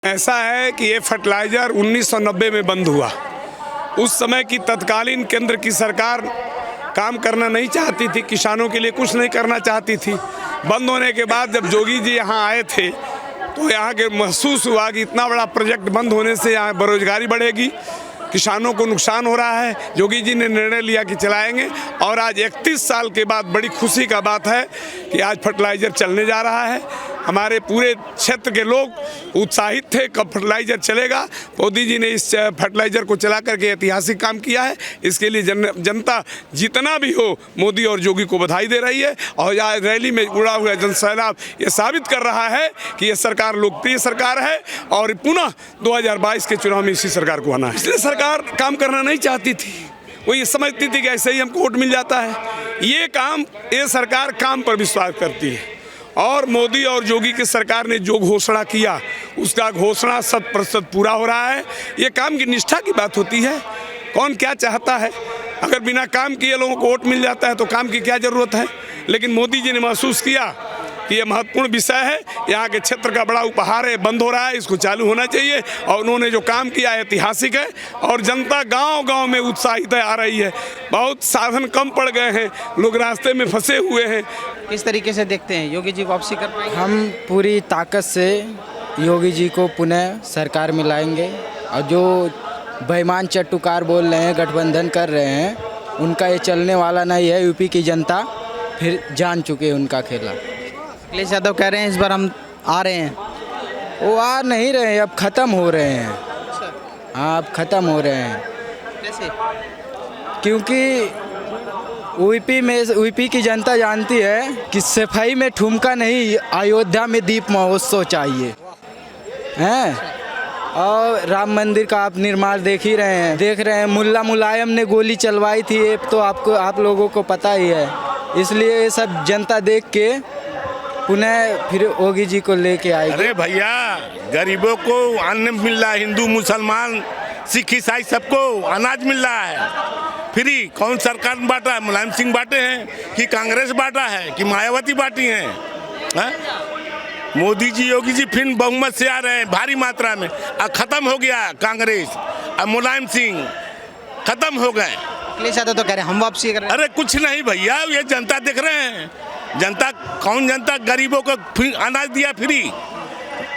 ऐसा है कि ये फर्टिलाइज़र 1990 में बंद हुआ। उस समय की तत्कालीन केंद्र की सरकार काम करना नहीं चाहती थी, किसानों के लिए कुछ नहीं करना चाहती थी। बंद होने के बाद जब जोगी जी यहाँ आए थे तो यहाँ के महसूस हुआ कि इतना बड़ा प्रोजेक्ट बंद होने से यहाँ बेरोजगारी बढ़ेगी, किसानों को नुकसान हो रहा है। जोगी जी ने निर्णय लिया कि चलाएंगे और आज 31 साल के बाद बड़ी खुशी का बात है कि आज फर्टिलाइज़र चलने जा रहा है। हमारे पूरे क्षेत्र के लोग उत्साहित थे कब फर्टिलाइज़र चलेगा। मोदी जी ने इस फर्टिलाइज़र को चला करके ऐतिहासिक काम किया है। इसके लिए जनता जितना भी हो मोदी और जोगी को बधाई दे रही है और आज रैली में उड़ा हुआ जनसैलाब ये साबित कर रहा है कि ये सरकार लोकप्रिय सरकार है और पुनः 2022 के चुनाव में इसी सरकार को आना है। इसलिए सरकार काम करना नहीं चाहती थी, वो ये समझती थी कि ऐसे ही हमको वोट मिल जाता है। ये सरकार काम पर विश्वास करती है और मोदी और जोगी की सरकार ने जो घोषणा किया उसका घोषणा 100% पूरा हो रहा है। ये काम की निष्ठा की बात होती है। कौन क्या चाहता है, अगर बिना काम किए लोगों को वोट मिल जाता है तो काम की क्या ज़रूरत है। लेकिन मोदी जी ने महसूस किया कि ये महत्वपूर्ण विषय है, यहाँ के क्षेत्र का बड़ा उपहार है, बंद हो रहा है, इसको चालू होना चाहिए और उन्होंने जो काम किया है ऐतिहासिक है और जनता गांव-गांव में उत्साहित आ रही है। बहुत साधन कम पड़ गए हैं, लोग रास्ते में फंसे हुए हैं। किस तरीके से देखते हैं योगी जी वापसी कर पाएंगे? हम पूरी ताकत से योगी जी को पुनः सरकार में लाएंगे और जो बेईमान चट्टुकार बोल रहे हैं, गठबंधन कर रहे हैं, उनका ये चलने वाला नहीं है। यूपी की जनता फिर जान चुके हैं उनका खेला। अखिलेश यादव कह रहे हैं इस बार हम आ रहे हैं। वो आ नहीं रहे हैं, अब ख़त्म हो रहे हैं। हाँ, अब ख़त्म हो रहे हैं। कैसे? क्योंकि यूपी की जनता जानती है कि सफाई में ठुमका नहीं, अयोध्या में दीप महोत्सव चाहिए हैं। और राम मंदिर का आप निर्माण देख रहे हैं। मुल्ला मुलायम ने गोली चलवाई थी, ये तो आप लोगों को पता ही है। इसलिए ये सब जनता देख के पुनः फिर योगी जी को लेके आएगी। अरे भैया, गरीबों को अन्न मिल रहा है, हिंदू मुसलमान सिख ईसाई सबको अनाज मिल रहा है फ्री। कौन सरकार बांटा है? मुलायम सिंह बांटे हैं कि कांग्रेस बांटा है कि मायावती बांटी हैं? मोदी जी योगी जी फिर बहुमत से आ रहे हैं भारी मात्रा में। अब खत्म हो गया कांग्रेस, अब मुलायम सिंह खत्म हो गए। अखिलेश यादव तो कह रहे हैं हम वापसी कर रहे हैं। अरे कुछ नहीं भैया, ये जनता देख रहे हैं। जनता गरीबों को अनाज दिया फ्री।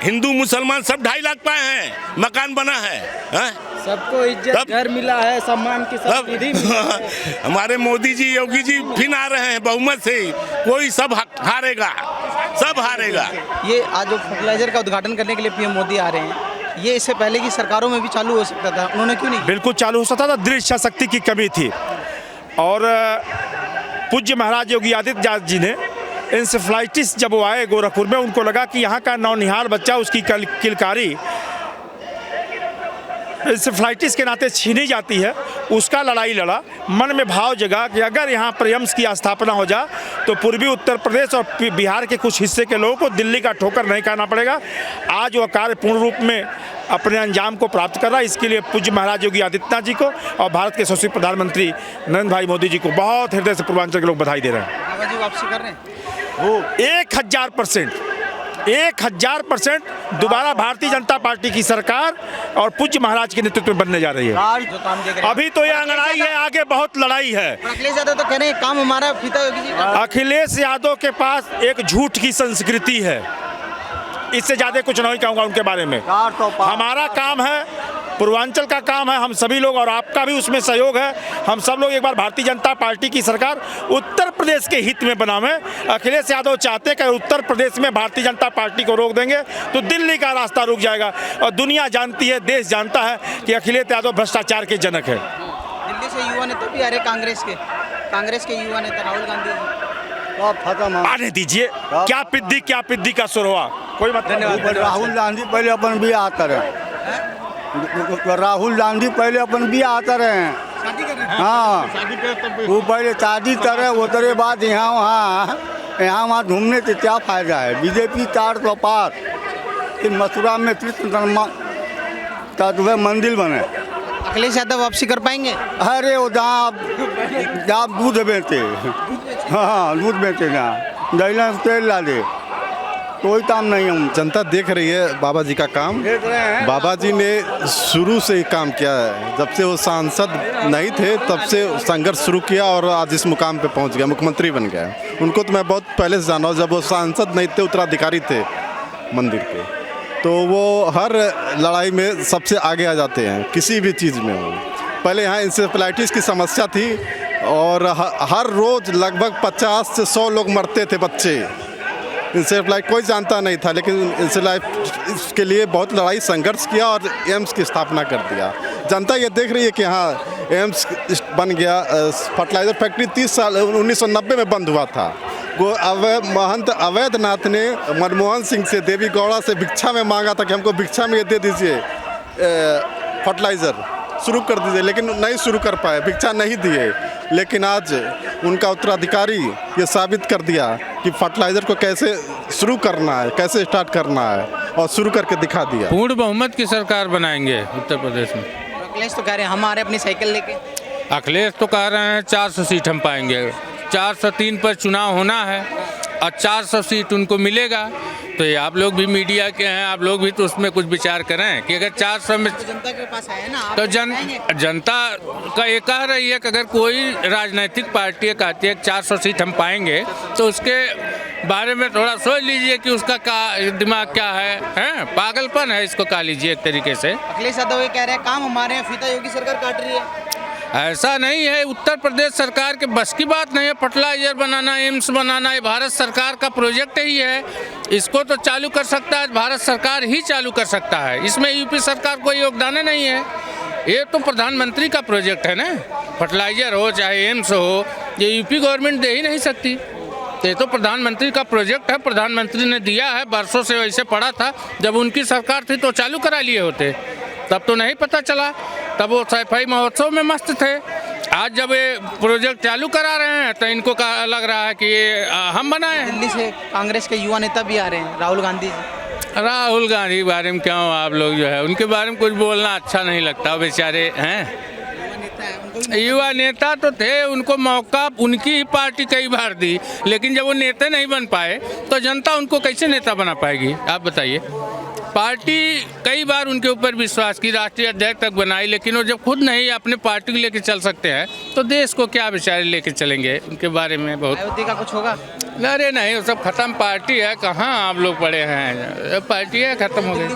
हिंदू मुसलमान सब 2.5 लाख पाए हैं, मकान बना है, सबको इज्जत घर मिला है, सम्मान की सब निधि हमारे मोदी जी योगी जी फिर आ रहे हैं बहुमत से। कोई सब हारेगा, सब हारेगा। ये आज जो फर्टिलाइजर का उद्घाटन करने के लिए पीएम मोदी आ रहे हैं, ये इससे पहले की सरकारों में भी चालू हो सकता था, उन्होंने क्यों नहीं? बिल्कुल चालू हो सकता था, दृढ़ इच्छा शक्ति की कमी थी। और पूज्य महाराज योगी आदित्यनाथ जी ने इंसेफ्लाइटिस जब वो आए गोरखपुर में, उनको लगा कि यहाँ का नौनिहाल बच्चा उसकी किलकारी इंसेफ्लाइटिस के नाते छीनी जाती है। उसका लड़ाई लड़ा, मन में भाव जगा कि अगर यहाँ पर एम्स की स्थापना हो जाए तो पूर्वी उत्तर प्रदेश और बिहार के कुछ हिस्से के लोगों को दिल्ली का ठोकर नहीं खाना पड़ेगा। आज वो कार्य पूर्ण रूप में अपने अंजाम को प्राप्त कर रहा है। इसके लिए पूज्य महाराज योगी आदित्यनाथ जी को और भारत के यशस्वी प्रधानमंत्री नरेंद्र भाई मोदी जी को बहुत हृदय से पूर्वांचल के लोग बधाई दे रहे हैं। बाबा जी वापसी कर रहे हैं? वो 1000% दोबारा भारतीय जनता पार्टी की सरकार और पूज्य महाराज के नेतृत्व में बनने जा रही है। जो काम देख रहे हैं। अभी तो ये अंगड़ाई है, आगे बहुत लड़ाई है। अखिलेश यादव तो कह रहे हैं काम हमारा फीता योगी जी का। अखिलेश यादव के पास एक झूठ की संस्कृति है, इससे ज्यादा कुछ नहीं कहूँगा उनके बारे में। हमारा काम है, पूर्वांचल का काम है, हम सभी लोग और आपका भी उसमें सहयोग है। हम सब लोग एक बार भारतीय जनता पार्टी की सरकार उत्तर प्रदेश के हित में बनावे। अखिलेश यादव चाहते कि उत्तर प्रदेश में भारतीय जनता पार्टी को रोक देंगे तो दिल्ली का रास्ता रुक जाएगा। और दुनिया जानती है, देश जानता है कि अखिलेश यादव भ्रष्टाचार के जनक है। दिल्ली से युवा नेता भी आ रहे, कांग्रेस के युवा नेता राहुल गांधी आने दीजिए, क्या पिद्दी का सुर हुआ, कोई मतलब। राहुल गांधी पहले अपन भी आता रहे, राहुल गांधी पहले अपन भी आता रहे। हाँ, वो पहले शादी करे, वो तेरे बाद यहाँ वहाँ घूमने से क्या फायदा है। बीजेपी 400 पार, फिर मथुरा में कृष्ण का मंदिर बने। अखिलेश यादव वापसी कर पाएंगे? अरे वो जहाँ दूध बेचते, हाँ दूध बेचते ना, दही तेल ला दे। कोई काम नहीं है। जनता देख रही है बाबा जी का काम। देख रहे हैं बाबा जी ने शुरू से ही काम किया है। जब से वो सांसद नहीं थे तब से संघर्ष शुरू किया और आज इस मुकाम पे पहुंच गया, मुख्यमंत्री बन गया। उनको तो मैं बहुत पहले से जाना हूँ, जब वो सांसद नहीं थे, उत्तराधिकारी थे मंदिर के, तो वो हर लड़ाई में सबसे आगे आ जाते हैं किसी भी चीज़ में हो। पहले यहाँ इंसेफ्लाइटिस की समस्या थी और हर रोज़ लगभग 50 से 100 लोग मरते थे बच्चे। इंसेफ्लाइट कोई जानता नहीं था, लेकिन इंसेफ्लाइट के लिए बहुत लड़ाई संघर्ष किया और एम्स की स्थापना कर दिया। जनता ये देख रही है कि हाँ एम्स बन गया। फर्टिलाइज़र फैक्ट्री 30 साल 1990 में बंद हुआ था। वो महंत अवैधनाथ ने मनमोहन सिंह से, देवी गौड़ा से भिक्षा में मांगा था कि हमको भिक्षा में ये दे दीजिए फर्टिलाइज़र शुरू कर दीजिए, लेकिन नहीं शुरू कर पाए, भिक्षा नहीं दिए। लेकिन आज उनका उत्तराधिकारी ये साबित कर दिया कि फर्टिलाइज़र को कैसे शुरू करना है, कैसे स्टार्ट करना है, और शुरू करके दिखा दिया। पूर्ण बहुमत की सरकार बनाएंगे उत्तर प्रदेश में। अखिलेश तो कह रहे हैं हम आ रहे हैं अपनी साइकिल लेके। अखिलेश तो कह रहे हैं 400 सीट हम पाएंगे। 403 पर चुनाव होना है और 400 सीट उनको मिलेगा। तो ये आप लोग भी मीडिया के हैं, आप लोग भी तो उसमें कुछ विचार करें कि अगर 400 में जनता के पास आए ना, तो जनता का ये कह रही है कि अगर कोई राजनीतिक पार्टी कहती है 400 सीट हम पाएंगे, तो उसके बारे में थोड़ा सोच लीजिए कि उसका दिमाग क्या है? पागलपन है, इसको कह लीजिए एक तरीके से। अखिलेश यादव ये कह रहे हैं काम हमारे हैं, फीता योगी सरकार काट रही है। ऐसा नहीं है, उत्तर प्रदेश सरकार के बस की बात नहीं है। फर्टिलाइजर बनाना, एम्स बनाना, ये भारत सरकार का प्रोजेक्ट ही है। इसको तो चालू कर सकता है भारत सरकार ही चालू कर सकता है, इसमें यूपी सरकार कोई योगदान नहीं है। ये तो प्रधानमंत्री का प्रोजेक्ट है ना। फर्टिलाइजर हो चाहे एम्स हो, ये यूपी गवर्नमेंट दे ही नहीं सकती। ये तो प्रधानमंत्री का प्रोजेक्ट है, प्रधानमंत्री ने दिया है, बरसों से वैसे पड़ा था। जब उनकी सरकार थी तो चालू करा लिए होते, तब तो नहीं पता चला, तब वो सफाई महोत्सव में मस्त थे। आज जब ये प्रोजेक्ट चालू करा रहे हैं तो इनको लग रहा है कि ये हम बनाए। दिल्ली से कांग्रेस के युवा नेता भी आ रहे हैं, राहुल गांधी जी। राहुल गांधी के बारे में क्यों आप लोग जो है उनके बारे में कुछ बोलना अच्छा नहीं लगता। बेचारे हैं युवा नेता तो थे, उनको मौका उनकी ही पार्टी कई बार दी, लेकिन जब वो नेता नहीं बन पाए तो जनता उनको कैसे नेता बना पाएगी? आप बताइए। पार्टी कई बार उनके ऊपर विश्वास की, राष्ट्रीय अध्यक्ष तक बनाई, लेकिन वो जब खुद नहीं अपने पार्टी को लेकर चल सकते हैं तो देश को क्या बेचारे लेके चलेंगे? उनके बारे में बहुत अयोध्या का कुछ होगा? अरे नहीं, वो सब खत्म पार्टी है। कहाँ आप लोग पड़े हैं? पार्टी है, खत्म हो गई।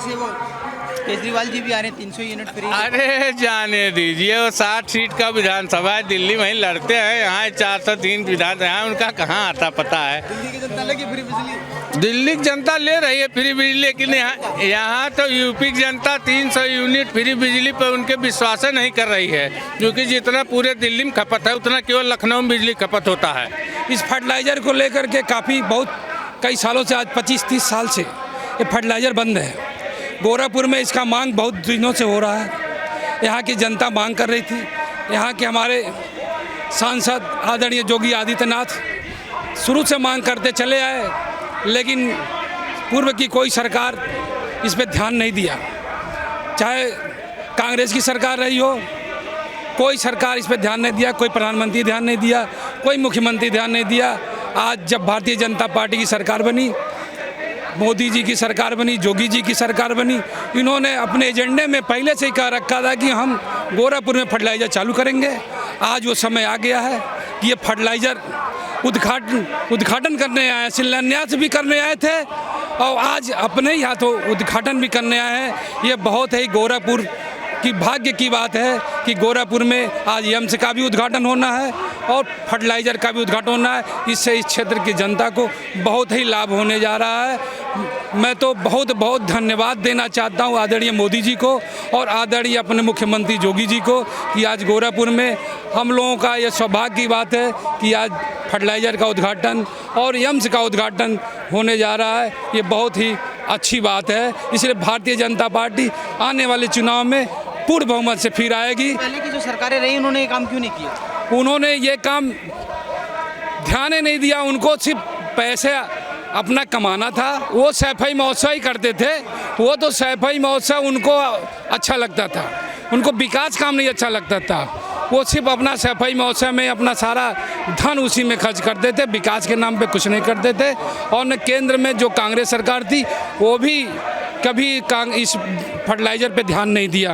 केजरीवाल जी भी आ रहे हैं, 300 यूनिट फ्री। अरे जाने दीजिए, वो 60 सीट का विधानसभा है, दिल्ली वहीं लड़ते हैं। यहाँ 403 विधानसभा, उनका कहाँ आता पता है? दिल्ली की जनता लगी फ्री बिजली। दिल्ली की जनता ले रही है फ्री बिजली, लेकिन यहाँ तो यूपी की जनता 300 यूनिट फ्री बिजली पर उनके विश्वास नहीं कर रही है, क्योंकि जितना पूरे दिल्ली में खपत है उतना केवल लखनऊ में बिजली खपत होता है। इस फर्टिलाइज़र को लेकर के काफ़ी बहुत कई सालों से, आज 25-30 साल से ये फर्टिलाइज़र बंद है। गोरखपुर में इसका मांग बहुत दिनों से हो रहा है। यहाँ की जनता मांग कर रही थी। यहाँ के हमारे सांसद आदरणीय योगी आदित्यनाथ शुरू से मांग करते चले आए, लेकिन पूर्व की कोई सरकार इस पर ध्यान नहीं दिया। चाहे कांग्रेस की सरकार रही हो, कोई सरकार इस पर ध्यान नहीं दिया, कोई प्रधानमंत्री ध्यान नहीं दिया, कोई मुख्यमंत्री ध्यान नहीं दिया। आज जब भारतीय जनता पार्टी की सरकार बनी, मोदी जी की सरकार बनी, योगी जी की सरकार बनी, इन्होंने अपने एजेंडे में पहले से ही कह रखा था कि हम गोरखपुर में फर्टिलाइज़र चालू करेंगे। आज वो समय आ गया है कि ये फर्टिलाइज़र उद्घाटन करने आए, शिलान्यास भी करने आए थे और आज अपने ही हाथों उद्घाटन भी करने आए हैं। ये बहुत ही गोरखपुर की भाग्य की बात है कि गोरखपुर में आज एम्स का भी उद्घाटन होना है और फर्टिलाइज़र का भी उद्घाटन होना है। इससे इस क्षेत्र की जनता को बहुत ही लाभ होने जा रहा है। मैं तो बहुत बहुत धन्यवाद देना चाहता हूं आदरणीय मोदी जी को और आदरणीय अपने मुख्यमंत्री योगी जी को कि आज गोरखपुर में हम लोगों का ये सौभाग्य की बात है कि आज फर्टिलाइज़र का उद्घाटन और एम्स का उद्घाटन होने जा रहा है। ये बहुत ही अच्छी बात है। इसलिए भारतीय जनता पार्टी आने वाले चुनाव में पूर्ण बहुमत से फिर आएगी। पहले की जो सरकारें रही उन्होंने ये काम क्यों नहीं किया? उन्होंने ये काम ध्यान ही नहीं दिया। उनको सिर्फ पैसे अपना कमाना था। वो सफाई महोत्सव ही करते थे। वो तो सफाई महोत्सव उनको अच्छा लगता था, उनको विकास काम नहीं अच्छा लगता था। वो सिर्फ अपना सफाई महोत्सव में अपना सारा धन उसी में खर्च कर देते, विकास के नाम पे कुछ नहीं कर देते। और न केंद्र में जो कांग्रेस सरकार थी वो भी कभी इस फर्टिलाइज़र पे ध्यान नहीं दिया।